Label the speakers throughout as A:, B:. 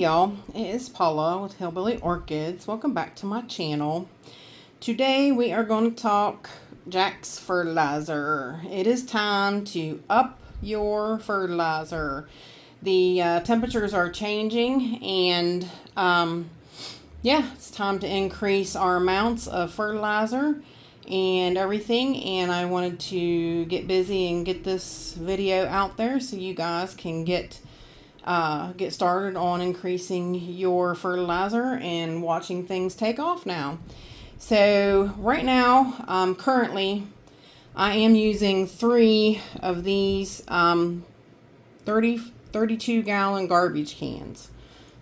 A: y'all, it is Paula with Hillbilly Orchids. Welcome back to my channel. Today we are going to talk Jack's fertilizer. It is time to up your fertilizer. The temperatures are changing and yeah, it's time to increase our amounts of fertilizer and everything, and I wanted to get busy and get this video out there so you guys can get started on increasing your fertilizer and watching things take off now. So right now, currently, I am using 3 of these 32 gallon garbage cans.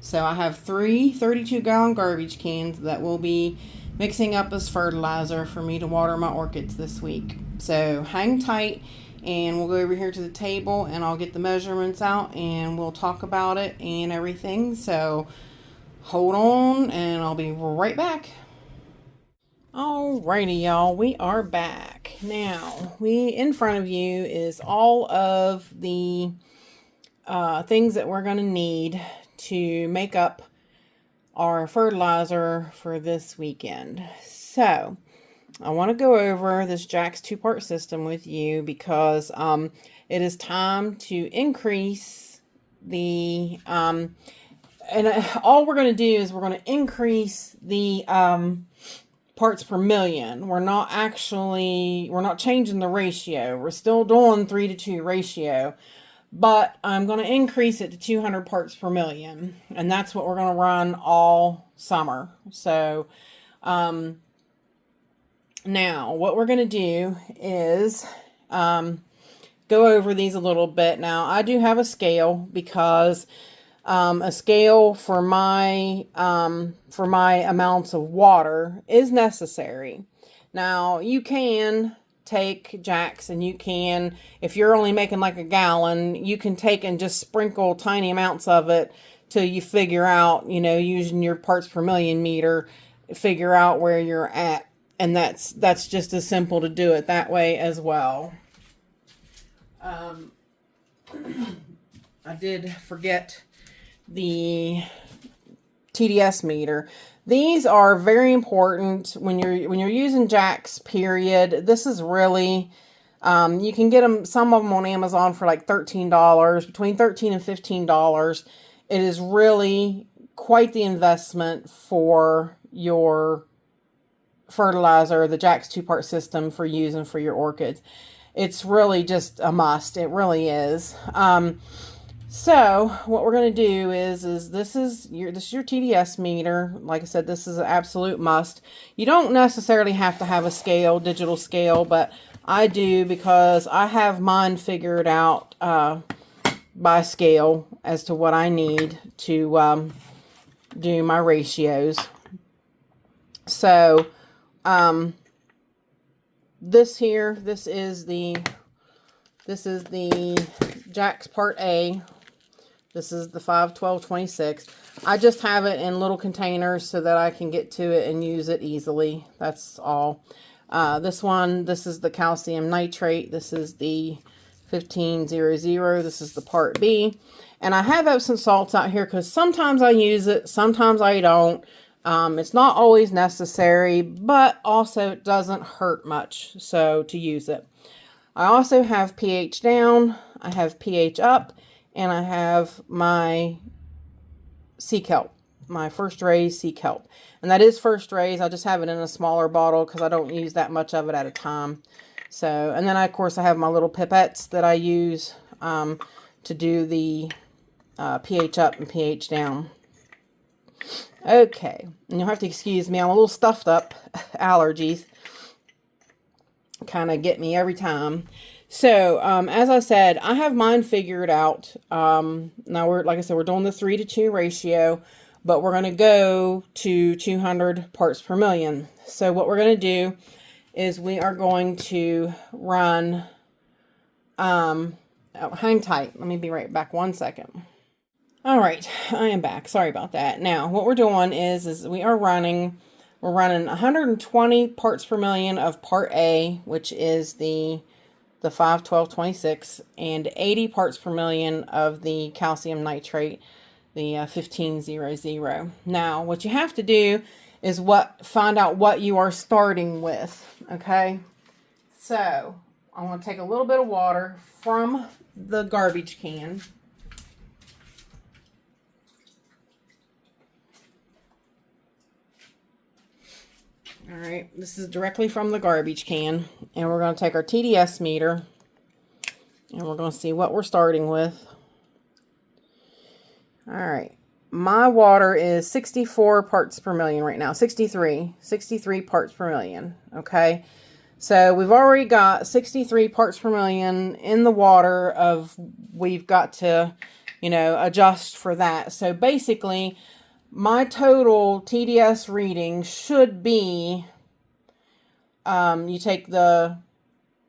A: So I have 3 32 gallon garbage cans that will be mixing up as fertilizer for me to water my orchids this week. So hang tight and we'll go over here to the table and I'll get the measurements out and we'll talk about it and everything. So hold on and I'll be right back. Alrighty, y'all, we are back. Now, in front of you is all of the things that we're going to need to make up our fertilizer for this weekend. So I want to go over this Jack's 2-part system with you because it is time to increase the all we're going to do is we're going to increase the parts per million. We're not changing the ratio. We're still doing 3:2 ratio. But I'm going to increase it to 200 parts per million. And that's what we're going to run all summer. So, now what we're going to do is go over these a little bit. Now, I do have a scale because a scale for my amounts of water is necessary. Now, you can take Jack's and you can, if you're only making like a gallon, you can take and just sprinkle tiny amounts of it till you figure out, using your parts per million meter, figure out where you're at. And that's just as simple to do it that way as well. I did forget the TDS meter. These are very important when you're using Jack's, period. This is really, you can get them, some of them on Amazon for like $13, between $13 and $15. It is really quite the investment for your fertilizer, the Jack's 2-part system for using for your orchids. It's really just a must. It really is. So what we're going to do is this is your TDS meter. Like I said, this is an absolute must. You don't necessarily have to have a scale, digital scale, but I do because I have mine figured out by scale as to what I need to do my ratios. So this is the Jack's Part A. This is the 5-12-26. I just have it in little containers so that I can get to it and use it easily. That's all. This is the calcium nitrate. This is the 1500. This is the Part B. And I have Epsom salts out here because sometimes I use it, sometimes I don't. It's not always necessary, but also it doesn't hurt much so to use it. I also have pH down, I have pH up, and I have my sea kelp, my first raise sea kelp. And that is first raise. I just have it in a smaller bottle because I don't use that much of it at a time. So, and then of course I have my little pipettes that I use to do the pH up and pH down. Okay, and you'll have to excuse me, I'm a little stuffed up. Allergies kind of get me every time. So, as I said, I have mine figured out. Now like I said, we're doing the 3:2 ratio, but we're going to go to 200 parts per million. So what we're going to do is we are going to run, hang tight. Let me be right back 1 second. All right, I am back. Sorry about that. Now, what we're doing is we're running 120 parts per million of Part A, which is the 5-12-26, and 80 parts per million of the calcium nitrate. the 1500. Now, what you have to do is find out what you are starting with, okay? So, I'm going to take a little bit of water from the garbage can. All right, this is directly from the garbage can, and we're going to take our TDS meter, and we're going to see what we're starting with. All right, my water is 64 parts per million right now, 63 parts per million, okay? So we've already got 63 parts per million in the water we've got to, adjust for that. So basically, my total TDS reading should be, you take the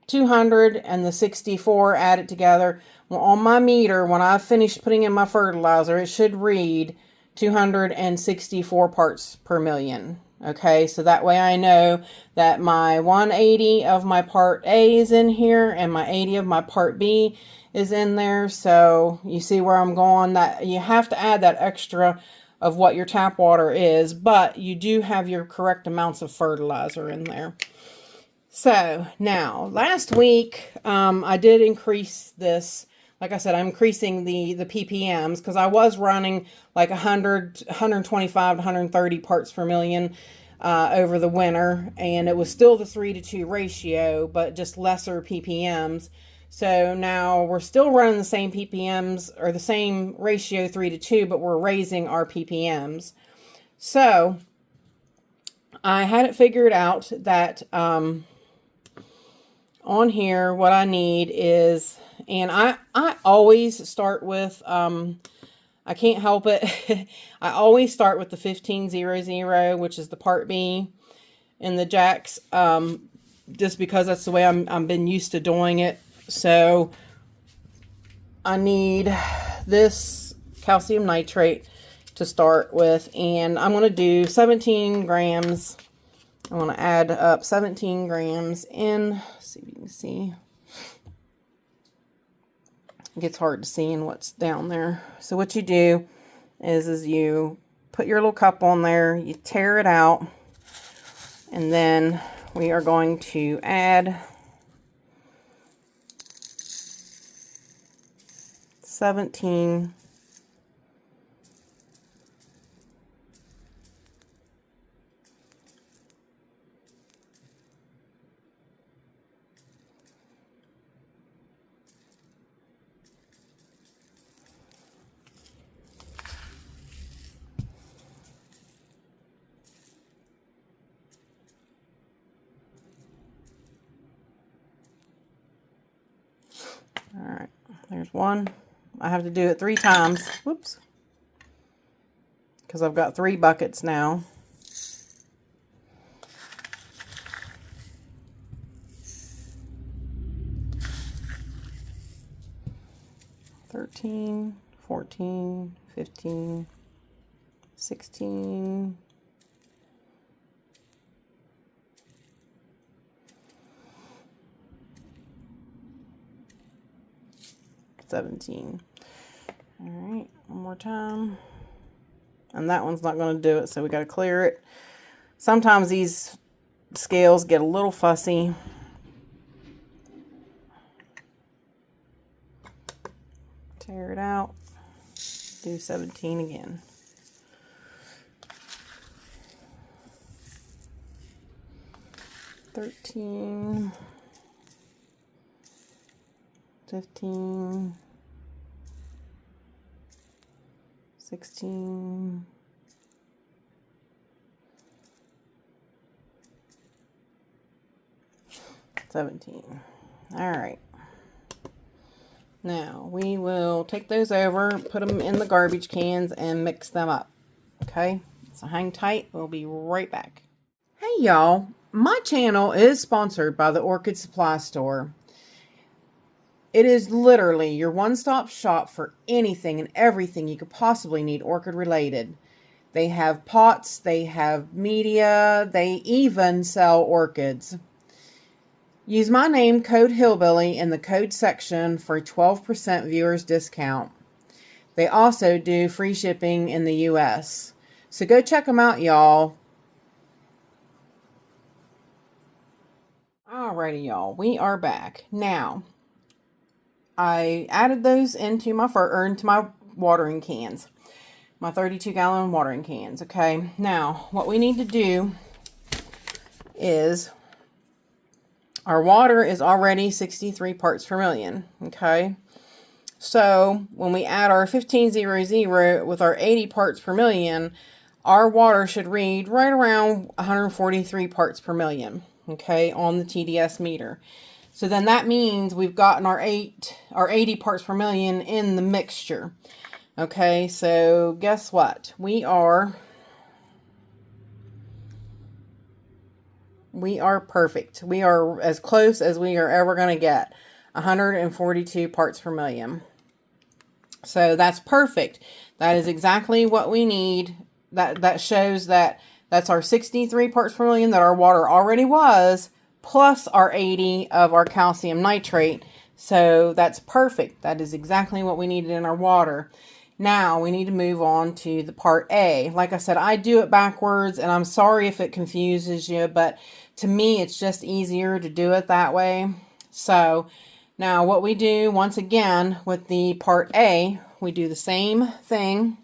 A: 200 and the 64, add it together. Well, on my meter, when I finish putting in my fertilizer, it should read 264 parts per million. Okay, so that way I know that my 180 of my part A is in here and my 80 of my part B is in there. So you see where I'm going, that you have to add that extra of what your tap water is, but you do have your correct amounts of fertilizer in there. So now, last week, I did increase this. Like I said, I'm increasing the ppms because I was running like 100, 125 to 130 parts per million over the winter, and it was still the 3-to-2 ratio, but just lesser ppms. So now we're still running the same ppms, or the same ratio, 3-to-2, but we're raising our ppms. So I had it figured out that on here, what I need is, and I always start with, I can't help it. I always start with the 1500, which is the part B in the jacks, just because that's the way I've been used to doing it. So I need this calcium nitrate to start with, and I'm going to do 17 grams. I'm going to add up 17 grams in. Let's see if you can see. It gets hard to see in what's down there. So what you do is you put your little cup on there, you tear it out, and then we are going to add 17 . All right, there's one. I have to do it 3 times. Whoops. Because I've got 3 buckets now. $13, $14, $15, $16. $17. All right, one more time. And that one's not going to do it, so we got to clear it. Sometimes these scales get a little fussy. Tear it out. Do 17 again. $13, $15, $16, $17. All right. Now we will take those over, put them in the garbage cans, and mix them up. Okay, so hang tight. We'll be right back. Hey y'all, my channel is sponsored by the Orchid Supply Store. It is literally your one-stop shop for anything and everything you could possibly need orchid related. They have pots, they have media, they even sell orchids. Use my name, code Hillbilly, in the code section for a 12% viewers discount. They also do free shipping in the US. So go check them out, y'all. Alrighty, y'all. We are back. Now, I added those into my watering cans. My 32-gallon watering cans, okay? Now, what we need to do is our water is already 63 parts per million, okay? So, when we add our 1500 with our 80 parts per million, our water should read right around 143 parts per million, okay, on the TDS meter. So then that means we've gotten our 80 parts per million in the mixture. Okay, so guess what? We are perfect. We are as close as we are ever going to get. 142 parts per million. So that's perfect. That is exactly what we need. That shows that that's our 63 parts per million that our water already was, plus our 80 of our calcium nitrate. So that's perfect. That is exactly what we needed in our water. Now we need to move on to the part A. Like I said, I do it backwards, and I'm sorry if it confuses you, but to me it's just easier to do it that way. So now what we do, once again, with the part A, we do the same thing.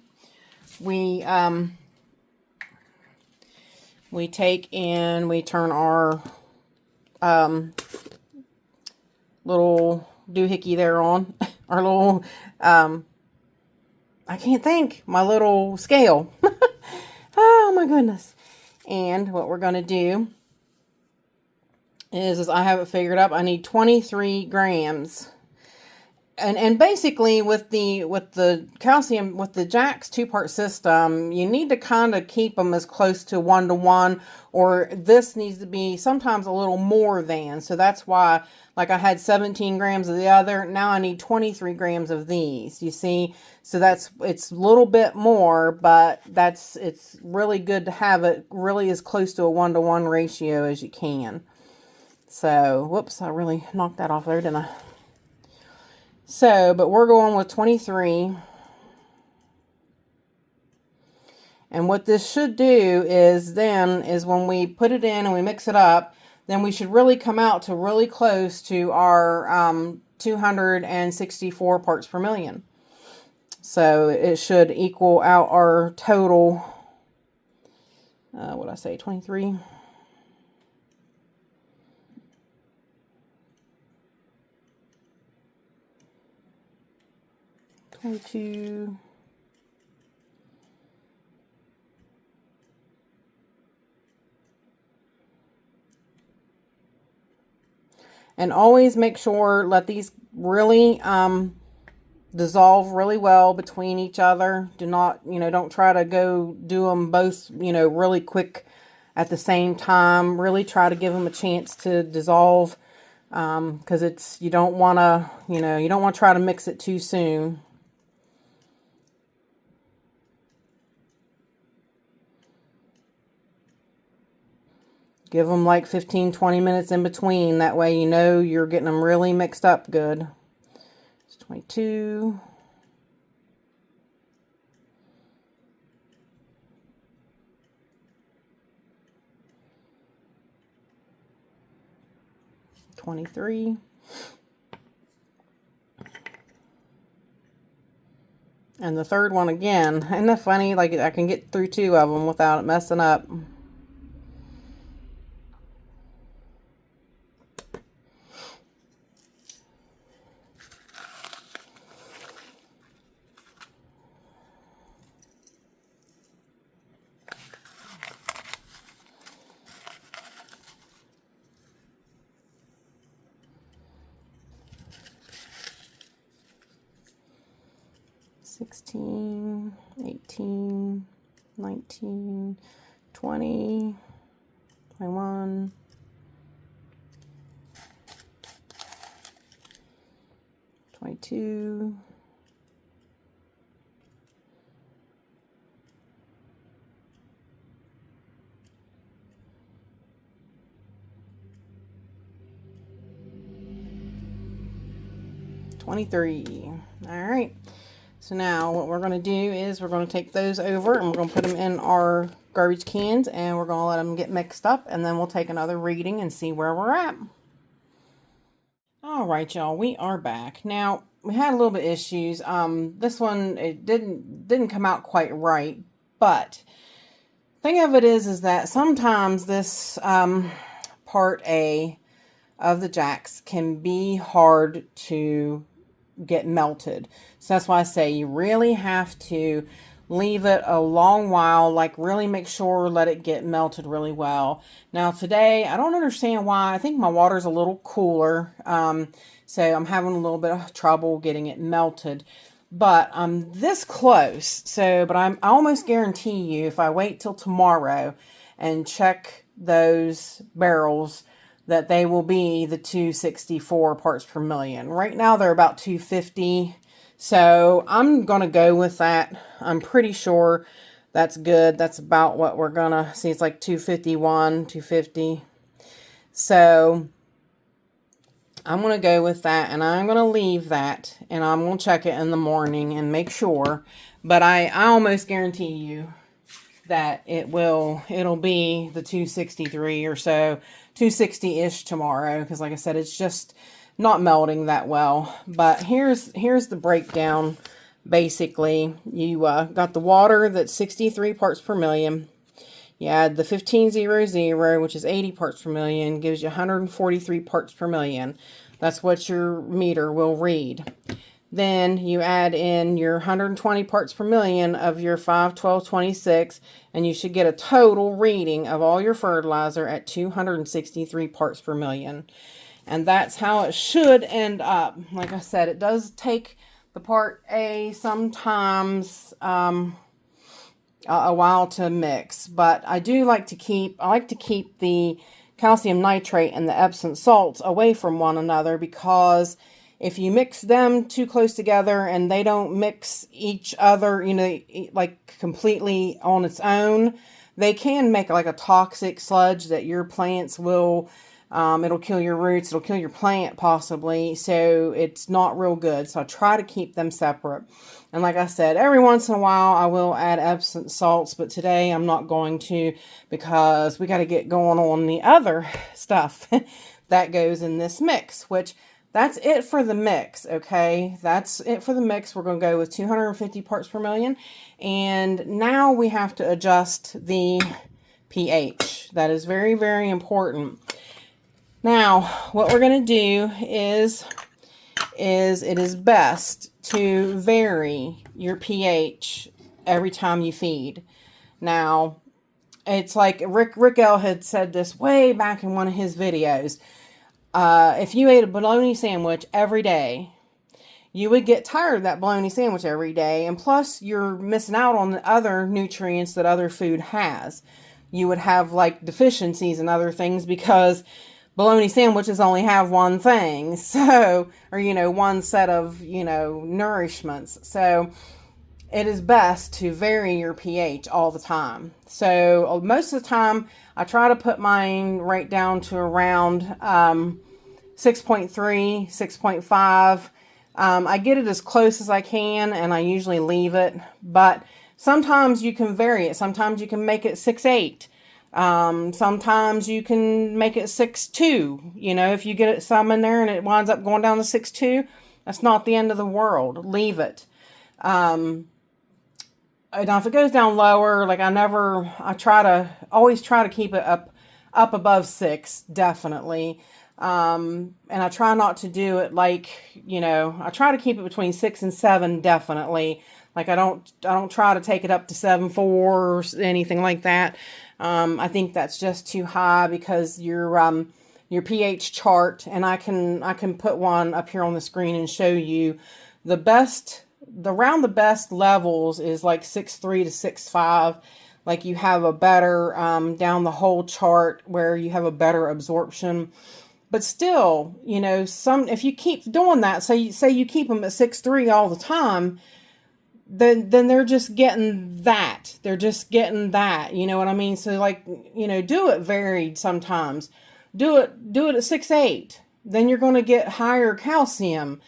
A: We take and we turn our little doohickey there on. Our little, I can't think, my little scale. Oh my goodness. And what we're going to do is I have it figured up. I need 23 grams. And basically with the calcium, with the Jack's 2-part system, you need to kind of keep them as close to 1-to-1, or this needs to be sometimes a little more than. So that's why, like I had 17 grams of the other, now I need 23 grams of these, you see? So it's a little bit more, but it's really good to have it really as close to a 1-to-1 ratio as you can. So, whoops, I really knocked that off there, didn't I? So, but we're going with 23. And what this should do is when we put it in and we mix it up, then we should really come out to really close to our 264 parts per million. So it should equal out our total, what did I say, 23? 22. And always make sure, let these really dissolve really well between each other. Do not, don't try to go do them both, really quick at the same time. Really try to give them a chance to dissolve, because you don't want to try to mix it too soon. Give them like 15-20 minutes in between. That way you're getting them really mixed up good. It's 22. $23. And the third one again. Isn't that funny? Like, I can get through 2 of them without it messing up. $16, $18, $19, $20, $21, $22, $23. All right. So now what we're going to do is we're going to take those over and we're going to put them in our garbage cans and we're going to let them get mixed up, and then we'll take another reading and see where we're at. All right, y'all, we are back. Now, we had a little bit of issues. This one, it didn't come out quite right, but thing of it is that sometimes this part A of the jacks can be hard to get melted. So that's why I say you really have to leave it a long while, like really make sure, let it get melted really well. Now today, I don't understand why. I think my water's a little cooler, so I'm having a little bit of trouble getting it melted. But I'm this close, but I almost guarantee you if I wait till tomorrow and check those barrels that they will be the 264 parts per million. Right now they're about 250. So I'm going to go with that. I'm pretty sure that's good. That's about what we're going to see. It's like 251, 250. So I'm going to go with that, and I'm going to leave that, and I'm going to check it in the morning and make sure. But I almost guarantee you that it'll be the 263 or so, 260-ish tomorrow, because like I said, it's just not melting that well. But here's the breakdown. Basically, you got the water that's 63 parts per million. You add the 1500, which is 80 parts per million, gives you 143 parts per million. That's what your meter will read. Then you add in your 120 parts per million of your 5, 12, 26, and you should get a total reading of all your fertilizer at 263 parts per million. And that's how it should end up. Like I said, it does take the part A sometimes a while to mix, but I like to keep the calcium nitrate and the Epsom salts away from one another, because if you mix them too close together and they don't mix each other, like completely on its own, they can make like a toxic sludge that your plants will, it'll kill your roots, it'll kill your plant possibly. So it's not real good. So I try to keep them separate. And like I said, every once in a while I will add Epsom salts, but today I'm not going to, because we got to get going on the other stuff that goes in this mix, which that's it for the mix, okay? That's it for the mix. We're going to go with 250 parts per million. And now we have to adjust the pH. That is very, very important. Now, what we're going to do is it is best to vary your pH every time you feed. Now, it's like Rick L had said this way back in one of his videos. If you ate a bologna sandwich every day, you would get tired of that bologna sandwich every day. And plus, you're missing out on the other nutrients that other food has. You would have like deficiencies and other things, because bologna sandwiches only have one thing. So, or, one set of, nourishments. So it is best to vary your pH all the time. So most of the time, I try to put mine right down to around 6.3, 6.5. I get it as close as I can, and I usually leave it. But sometimes you can vary it. Sometimes you can make it 6.8. Sometimes you can make it 6.2. If you get some in there and it winds up going down to 6.2, that's not the end of the world. Leave it. Now, if it goes down lower, like always try to keep it up above 6, definitely. And I try not to do it like, I try to keep it between 6 and 7, definitely. Like I don't try to take it up to 7.4 or anything like that. I think that's just too high, because your pH chart, and I can put one up here on the screen and show you the best levels is like 6.3 to 6.5. Like you have a better, down the whole chart where you have a better absorption. But still, if you keep doing that, say you keep them at 6.3 all the time, then they're just getting that. They're just getting that. You know what I mean? So like, do it varied sometimes. Do it at 6.8. Then you're going to get higher calcium.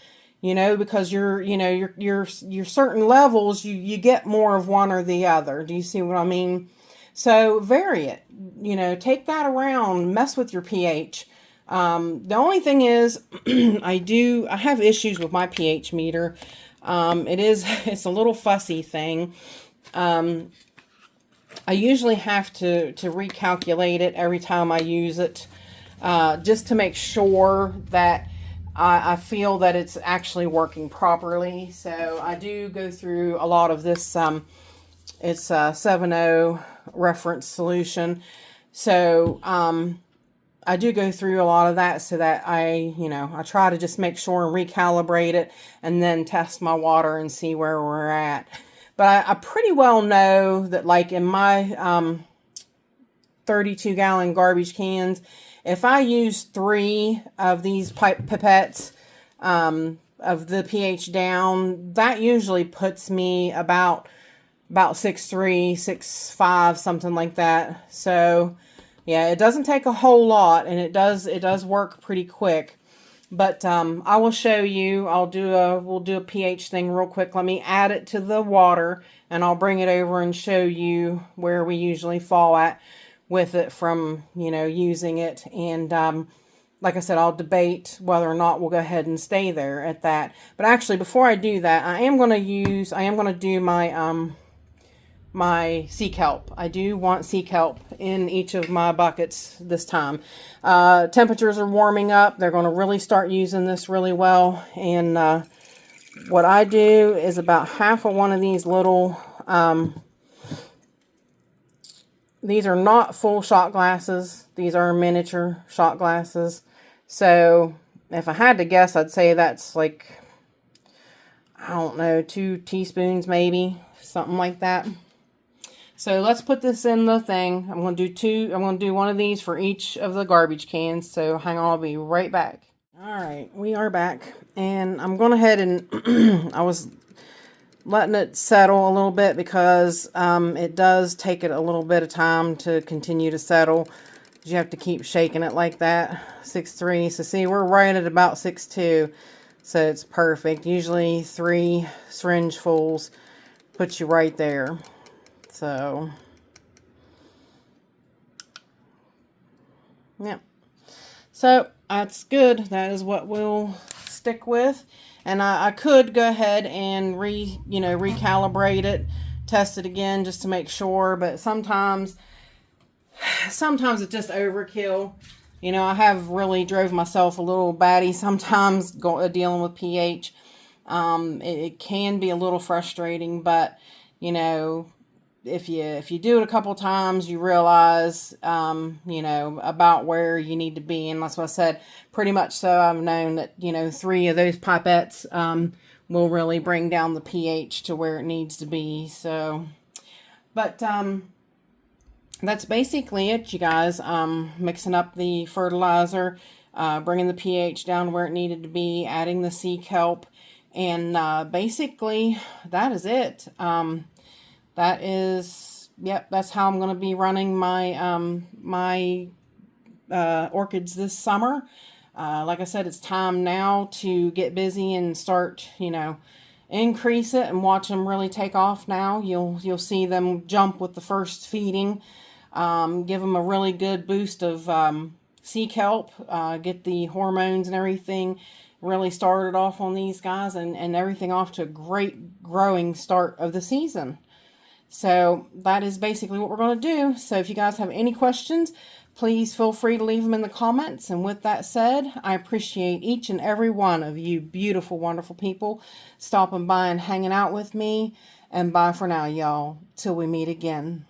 A: you know, because your certain levels, you get more of one or the other. Do you see what I mean? So vary it, you know, take that around, mess with your pH. The only thing is, I have issues with my pH meter. It's a little fussy thing. I usually have to recalculate it every time I use it, just to make sure that I feel that it's actually working properly. So I do go through a lot of this. It's a 7.0 reference solution. So I do go through a lot of that so that I try to just make sure and recalibrate it and then test my water and see where we're at. But I pretty well know that, like in my 32-gallon garbage cans, if I use 3 of these pipettes of the pH down, that usually puts me about 6.3, 6.5, something like that. So yeah, it doesn't take a whole lot, and it does work pretty quick. But I will show you. We'll do a pH thing real quick. Let me add it to the water, and I'll bring it over and show you where we usually fall at with it from, using it. And like I said, I'll debate whether or not we'll go ahead and stay there at that. But actually, before I do that, I am going to do my sea kelp. I do want sea kelp in each of my buckets this time. Temperatures are warming up. They're going to really start using this really well. And what I do is about half of one of these little, these are not full shot glasses. These are miniature shot glasses. So if I had to guess, I'd say that's like, I don't know, 2 teaspoons maybe, something like that. So let's put this in the thing. I'm going to do 2. I'm going to do one of these for each of the garbage cans. So hang on, I'll be right back. All right, we are back. And I'm going ahead and I was letting it settle a little bit because it does take it a little bit of time to continue to settle. You have to keep shaking it like that. 6.3. So see, we're right at about 6.2. So it's perfect. Usually 3 syringe fulls puts you right there. So, yeah. So, that's good. That is what we'll stick with. And I could go ahead and recalibrate it, test it again just to make sure. But sometimes it's just overkill. I have really drove myself a little batty sometimes dealing with pH. It can be a little frustrating, but, if you do it a couple times, you realize, about where you need to be. And that's what I said. Pretty much so I've known that, 3 of those pipettes will really bring down the pH to where it needs to be. So, but that's basically it, you guys. Mixing up the fertilizer, bringing the pH down where it needed to be, adding the sea kelp, and basically that is it. That's how I'm going to be running my orchids this summer. Like I said, it's time now to get busy and start, increase it and watch them really take off now. You'll see them jump with the first feeding. Give them a really good boost of sea kelp, get the hormones and everything really started off on these guys, and everything off to a great growing start of the season. So that is basically what we're going to do. So if you guys have any questions, please feel free to leave them in the comments. And with that said, I appreciate each and every one of you beautiful, wonderful people stopping by and hanging out with me. And bye for now, y'all. Till we meet again.